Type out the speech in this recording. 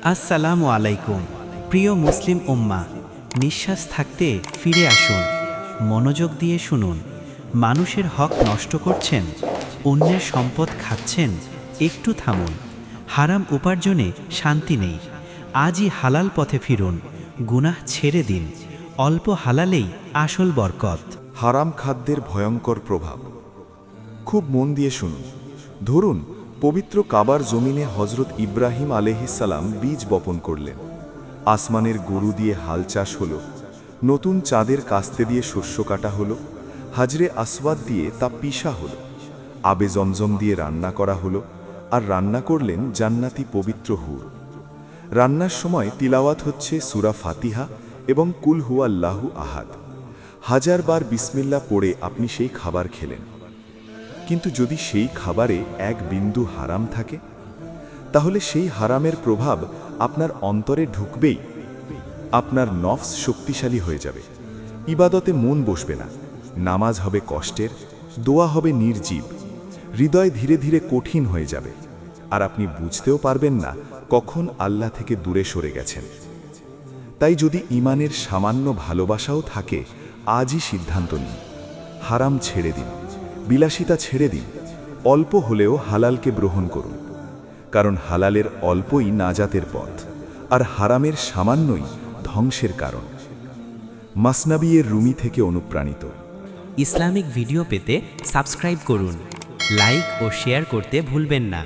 আসসালামু আলাইকুম। প্রিয় মুসলিম উম্মা, নিঃশ্বাস থাকতে ফিরে আসুন, মনোযোগ দিয়ে শুনুন। মানুষের হক নষ্ট করছেন, অন্যের সম্পদ খাচ্ছেন, একটু থামুন। হারাম উপার্জনে শান্তি নেই। আজই হালাল পথে ফিরুন, গুনাহ ছেড়ে দিন। অল্প হালালেই আসল বরকত। হারাম খাদ্যের ভয়ঙ্কর প্রভাব। খুব মন দিয়ে শুনুন। ধরুন, পবিত্র কাবার জমিনে হজরত ইব্রাহিম আলাইহিসসালাম বীজ বপন করলেন। আসমানের গরু দিয়ে হাল চাষ হলো, নতুন চাঁদের কাস্তে দিয়ে শস্য কাটা হলো, হাজরে আসওয়াদ দিয়ে তা পিষা হলো, আবে জমজম দিয়ে রান্না করা হলো, আর রান্না করলেন জান্নাতি পবিত্র হুর। রান্নার সময় তিলাওয়াত হচ্ছে সূরা ফাতিহা এবং কুল হুয়াল্লাহু আহাদ। হাজারবার বিসমিল্লাহ পড়ে আপনি সেই খাবার খেলেন। কিন্তু যদি সেই খাবারে এক বিন্দু হারাম থাকে, তাহলে সেই হারামের প্রভাব আপনার অন্তরে ঢুকবেই। আপনার নফস শক্তিশালী হয়ে যাবে, ইবাদতে মন বসবে না, নামাজ হবে কষ্টের, দোয়া হবে নির্জীব, হৃদয় ধীরে ধীরে কঠিন হয়ে যাবে, আর আপনি বুঝতেও পারবেন না কখন আল্লাহ থেকে দূরে সরে গেছেন। তাই যদি ঈমানের সামান্য ভালোবাসাও থাকে, আজই সিদ্ধান্ত নিন, হারাম ছেড়ে দিন, বিলাসিতা ছেড়ে দিন, অল্প হলেও হালালকে গ্রহণ করুন। কারণ হালালের অল্পই নাজাতের পথ, আর হারামের সামান্যই ধ্বংসের কারণ। মাসনাবি-এর রুমি থেকে অনুপ্রাণিত। ইসলামিক ভিডিও পেতে সাবস্ক্রাইব করুন, লাইক ও শেয়ার করতে ভুলবেন না।